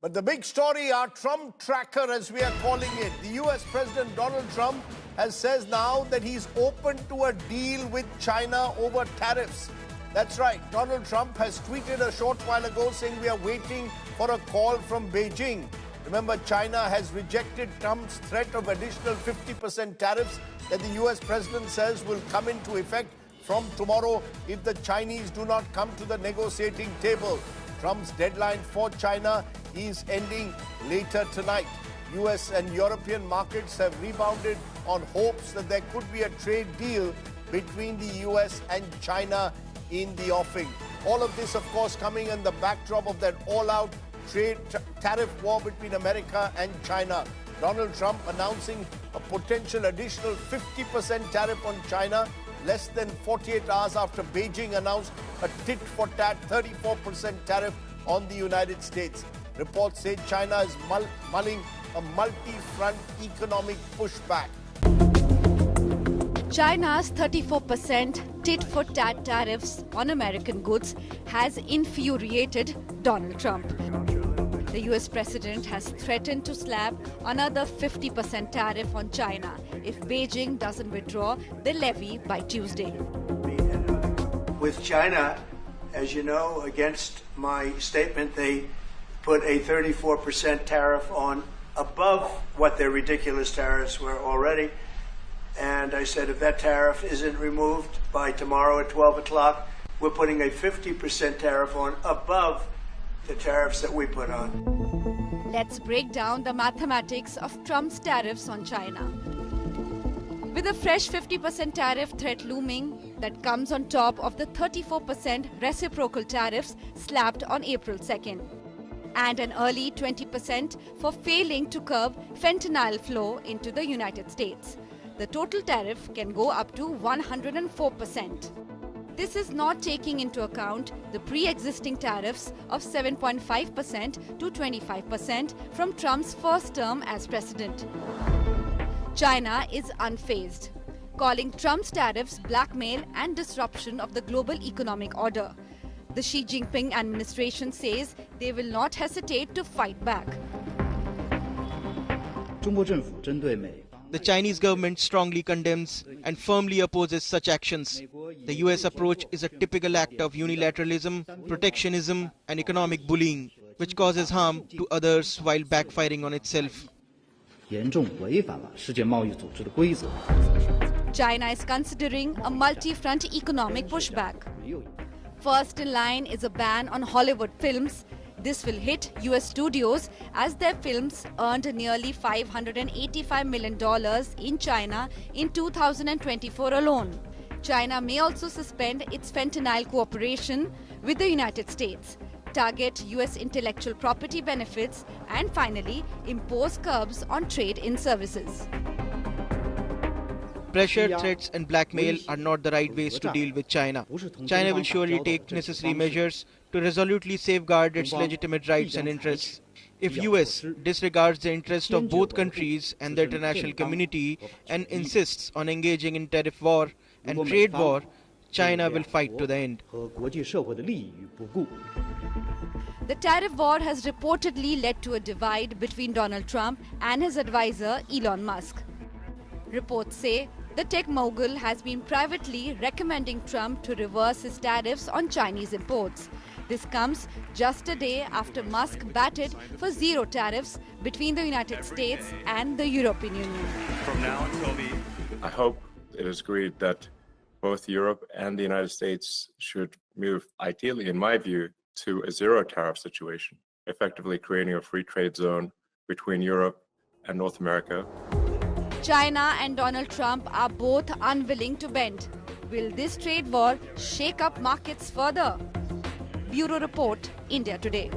But the big story, our Trump tracker, as we are calling it, the US President Donald Trump says now that he's open to a deal with China over tariffs. That's right. Donald Trump has tweeted a short while ago saying we are waiting for a call from Beijing. Remember, China has rejected Trump's threat of additional 50% tariffs that the US president says will come into effect from tomorrow if the Chinese do not come to the negotiating table. Trump's deadline for China is ending later tonight. US and European markets have rebounded on hopes that there could be a trade deal between the US and China in the offing. All of this, of course, coming in the backdrop of that all-out trade tariff war between America and China. Donald Trump announcing a potential additional 50% tariff on China less than 48 hours after Beijing announced a tit-for-tat 34% tariff on the United States. Reports say China is mulling a multi-front economic pushback. China's 34% tit-for-tat tariffs on American goods has infuriated Donald Trump. The US president has threatened to slap another 50% tariff on China if Beijing doesn't withdraw the levy by Tuesday. With China, as you know, against my statement, they put a 34% tariff on above what their ridiculous tariffs were already. And I said, if that tariff isn't removed by tomorrow at 12 o'clock, we're putting a 50% tariff on above the tariffs that we put on. Let's break down the mathematics of Trump's tariffs on China. With a fresh 50% tariff threat looming, that comes on top of the 34% reciprocal tariffs slapped on April 2nd. And an early 20% for failing to curb fentanyl flow into the United States. The total tariff can go up to 104%. This is not taking into account the pre-existing tariffs of 7.5% to 25% from Trump's first term as president. China is unfazed, calling Trump's tariffs blackmail and disruption of the global economic order. The Xi Jinping administration says they will not hesitate to fight back. The Chinese government strongly condemns and firmly opposes such actions. The US approach is a typical act of unilateralism, protectionism, and economic bullying, which causes harm to others while backfiring on itself. China is considering a multi-front economic pushback. First in line is a ban on Hollywood films. This will hit US studios as their films earned nearly $585 million in China in 2024 alone. China may also suspend its fentanyl cooperation with the United States, target US intellectual property benefits, and finally impose curbs on trade in services. Pressure, threats and blackmail are not the right ways to deal with China. China will surely take necessary measures to resolutely safeguard its legitimate rights and interests. If US disregards the interests of both countries and the international community and insists on engaging in tariff war and trade war, China will fight to the end. The tariff war has reportedly led to a divide between Donald Trump and his advisor Elon Musk. Reports say the tech mogul has been privately recommending Trump to reverse his tariffs on Chinese imports. This comes just a day after Musk batted for zero tariffs between the United States and the European Union. From now until I hope it is agreed that both Europe and the United States should move, ideally, in my view, to a zero tariff situation, effectively creating a free trade zone between Europe and North America. China and Donald Trump are both unwilling to bend. Will this trade war shake up markets further? Bureau Report, India Today.